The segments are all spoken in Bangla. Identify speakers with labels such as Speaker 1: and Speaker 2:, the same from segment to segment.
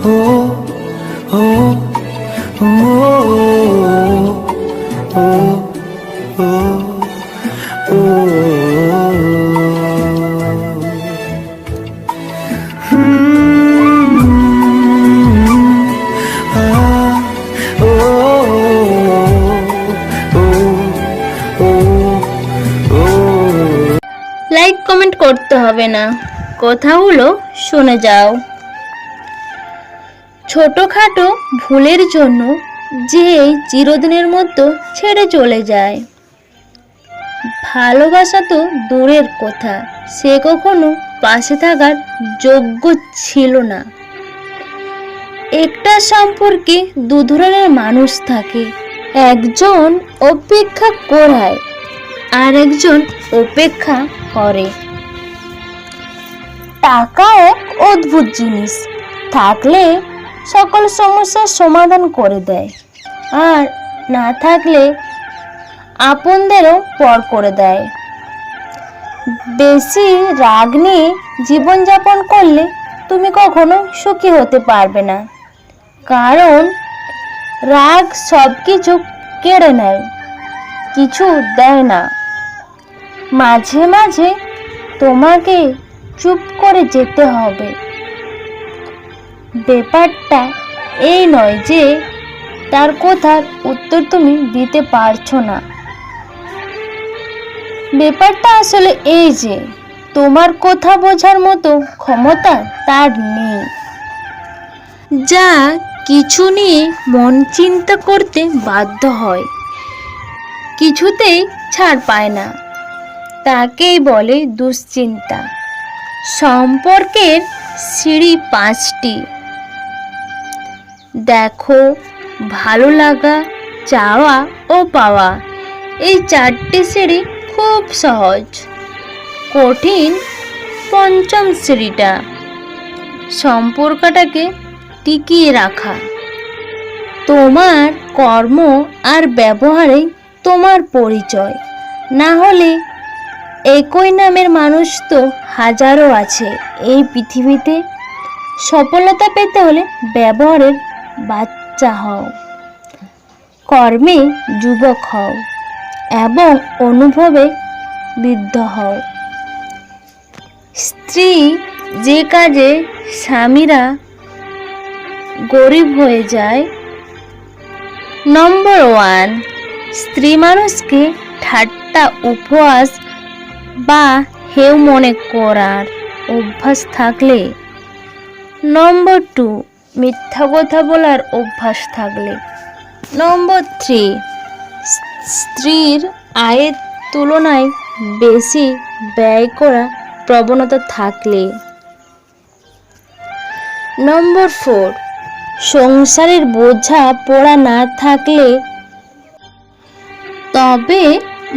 Speaker 1: লাইক কমেন্ট করতে হবে না, কথাগুলো শুনে যাও। ছোটখাটো ভুলের জন্য যে চিরদিনের মতো ছেড়ে চলে যায়, ভালোবাসা তো দূরের কথা, সে কখনো পাশে থাকার যোগ্য ছিল না। একটা সম্পর্কে দু ধরনের মানুষ থাকে, একজন অপেক্ষা করায় আর একজন অপেক্ষা করে। টাকা এক অদ্ভুত জিনিস, থাকলে সকল সমস্যার সমাধান করে দেয়, আর না থাকলে আপনদেরও পর করে দেয়। বেশি রাগ নিয়ে জীবনযাপন করলে তুমি কখনো সুখী হতে পারবে না, কারণ রাগ সব কিছু কেড়ে নেয়, কিছু দেয় না। মাঝে মাঝে তোমাকে চুপ করে যেতে হবে। ব্যাপারটা এই নয় যে তার কথার উত্তর তুমি দিতে পারছো না, ব্যাপারটা আসলে এই যে তোমার কথা বোঝার মতো ক্ষমতা তার নেই। যা কিছু নিয়ে মন চিন্তা করতে বাধ্য হয়, কিছুতেই ছাড় পায় না, তাকেই বলে দুশ্চিন্তা। সম্পর্কের সিঁড়ি 5টি। দেখো, ভালো লাগা, চাওয়া ও পাওয়া, এই 4টি সিঁড়ি খুব সহজ। কঠিন 5ম সিঁড়িটা, সম্পর্কটাকে টিকিয়ে রাখা। তোমার কর্ম আর ব্যবহারে তোমার পরিচয়, না হলে একই নামের মানুষ তো হাজারো আছে এই পৃথিবীতে। সফলতা পেতে হলে ব্যবহারের বাচ্চা হও, কর্মে যুবক হও এবং অনুভবে বৃদ্ধ হও। স্ত্রী যে কাজে স্বামীরা গরিব হয়ে যায়। নম্বর 1, স্ত্রী মানুষকে ঠাট্টা, উপহাস বা হেউ মনে করার অভ্যাস থাকলে। নম্বর 2, মিথ্যা কথা বলার অভ্যাস থাকলে। নম্বর 3, স্ত্রীর আয়ের তুলনায় বেশি ব্যয় করা প্রবণতা থাকলে। নম্বর 4, সংসারের বোঝা পড়া না থাকলে। তবে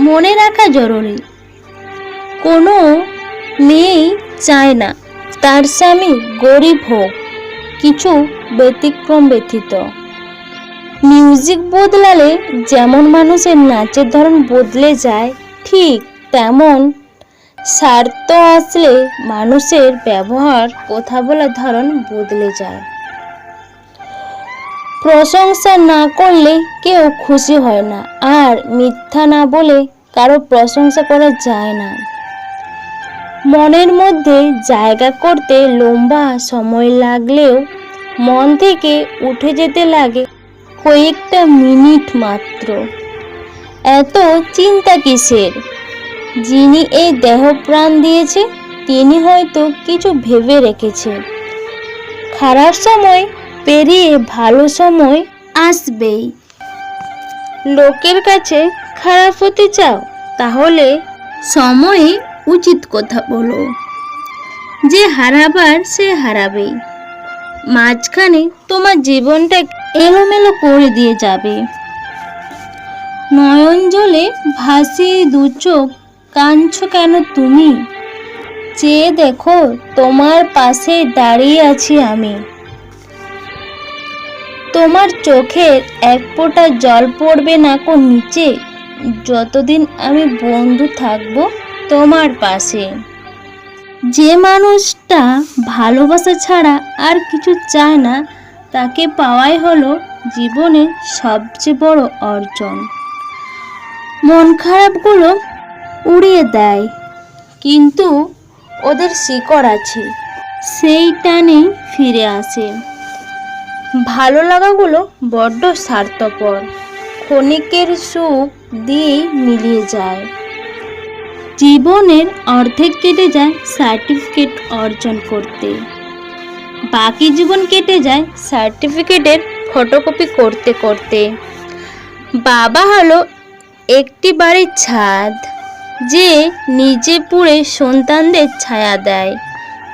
Speaker 1: মনে রাখা জরুরি, কোনো মেয়েই চায় না তার স্বামী গরিব হোক, কিছু ব্যতিক্রম ব্যতীত। মিউজিক বদলালে যেমন মানুষের নাচের ধরন বদলে যায়, ঠিক তেমন স্বার্থ আসলে মানুষের ব্যবহার, কথা বলার ধরন বদলে যায়। প্রশংসা না করলে কেউ খুশি হয় না, আর মিথ্যা না বলে কারো প্রশংসা করা যায় না। মনের মধ্যে জায়গা করতে লম্বা সময় লাগলেও মন থেকে উঠে যেতে লাগে কয়েকটা মিনিট মাত্র। এত চিন্তা কিসের? যিনি এই দেহ প্রাণ দিয়েছে তিনি হয়তো কিছু ভেবে রেখেছে। খারাপ সময় পেরিয়ে ভালো সময় আসবেই। লোকের কাছে খারাপ হতে চাও, তাহলে সময়ে উচিত কথা বলো। যে হারাবার সে হারাবেই, মাঝখানে তোমার জীবনটা এলোমেলো করে দিয়ে যাবে। নয়ন জলে ভাসিয়ে দু চোখ, কাঁদছো কেন তুমি? চেয়ে দেখো, তোমার পাশে দাঁড়িয়ে আছি আমি। তোমার চোখের এক ফোঁটা জল পড়বে না কো নিচে, যতদিন আমি বন্ধু থাকবো তোমার পাশে। যে মানুষটা ভালোবাসা ছাড়া আর কিছু চায় না, তাকে পাওয়াই হলো জীবনের সবচেয়ে বড় অর্জন। মন খারাপগুলো উড়িয়ে দেয়, কিন্তু ওদের শিকড় আছে, সেই টানে ফিরে আসে। ভালো লাগাগুলো বড্ড স্বার্থপর, ক্ষণিকের সুখ দিয়েই মিলিয়ে যায়। জীবনের অর্ধেক কেটে যায় সার্টিফিকেট অর্জন করতে, বাকি জীবন কেটে যায় সার্টিফিকেটের ফটোকপি করতে করতে। বাবা হলো একটি বাড়ির ছাদ, যে নিজে পুড়ে সন্তানদের ছায়া দেয়,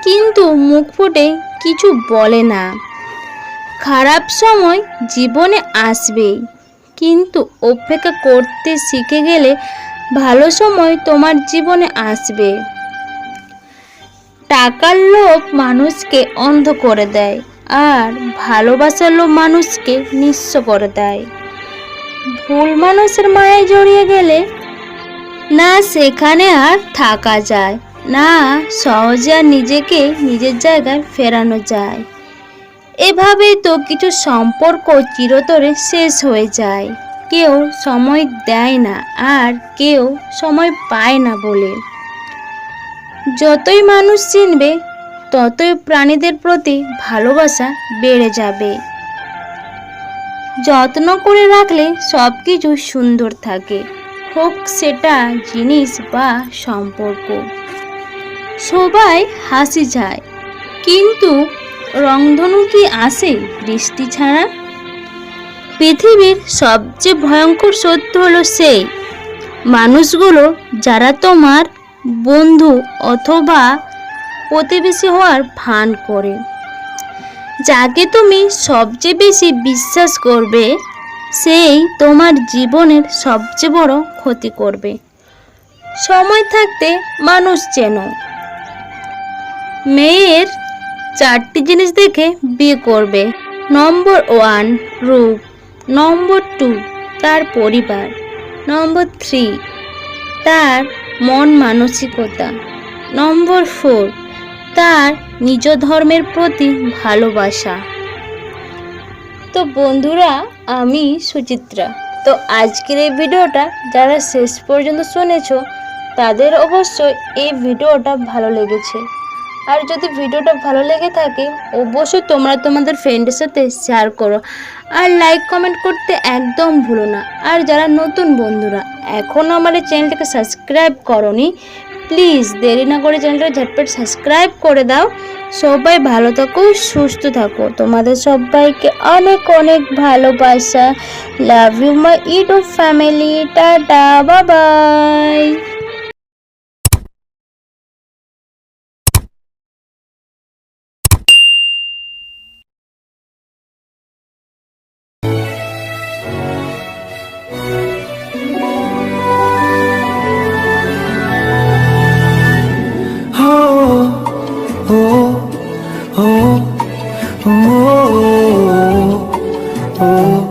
Speaker 1: কিন্তু মুখ ফুটে কিছু বলে না। খারাপ সময় জীবনে আসবেই, কিন্তু অপেক্ষা করতে শিখে গেলে ভালো সময় তোমার জীবনে আসবে। টাকার লোভ মানুষকে অন্ধ করে দেয়, আর ভালোবাসার লোভ মানুষকে নিঃস্ব করে দেয়। ভুল মানুষের মায়ায় জড়িয়ে গেলে না সেখানে আর থাকা যায়, না সহজে আর নিজেকে নিজের জায়গায় ফেরানো যায়। এভাবেই তো কিছু সম্পর্ক চিরতরে শেষ হয়ে যায়, কেউ সময় দেয় না আর কেউ সময় পায় না বলে। যতই মানুষ চিনবে, ততই প্রাণীদের প্রতি ভালোবাসা বেড়ে যাবে। যত্ন করে রাখলে সব কিছু সুন্দর থাকে, হোক সেটা জিনিস বা সম্পর্ক। সবাই হাসি যায়, কিন্তু রংধনু কি আসে বৃষ্টি ছাড়া? পৃথিবীর সবচেয়ে ভয়ঙ্কর সত্য হলো সেই মানুষগুলো যারা তোমার বন্ধু অথবা প্রতিবেশী হওয়ার ভান করে। যাকে তুমি সবচেয়ে বেশি বিশ্বাস করবে, সেই তোমার জীবনের সবচেয়ে বড় ক্ষতি করবে। সময় থাকতে মানুষ চেনো। মেয়ের 4টি জিনিস দেখে বিয়ে করবে। নম্বর 1 রূপ, নম্বর 2 তার পরিবার, নম্বর 3 তার মন মানসিকতা, নম্বর 4 তার নিজ ধর্মের প্রতি ভালোবাসা। তো বন্ধুরা, আমি সুচিত্রা। তো আজকের এই ভিডিওটা যারা শেষ পর্যন্ত শুনেছো, তাদের অবশ্যই এই ভিডিওটা ভালো লেগেছে। আর যদি ভিডিওটা ভালো লেগে থাকে, অবশ্যই তোমরা তোমাদের ফ্রেন্ডের সাথে শেয়ার করো, আর লাইক কমেন্ট করতে একদম ভুলো না। আর যারা নতুন বন্ধুরা এখনও আমার এই চ্যানেলটাকে সাবস্ক্রাইব করোনি, প্লিজ দেরি না করে চ্যানেলটা ঝটপট সাবস্ক্রাইব করে দাও। সবাই ভালো থাকো, সুস্থ থাকো। তোমাদের সবাইকে অনেক অনেক ভালোবাসা। Love you my YouTube family. Tata, bye bye.
Speaker 2: oh, oh, oh, oh, oh.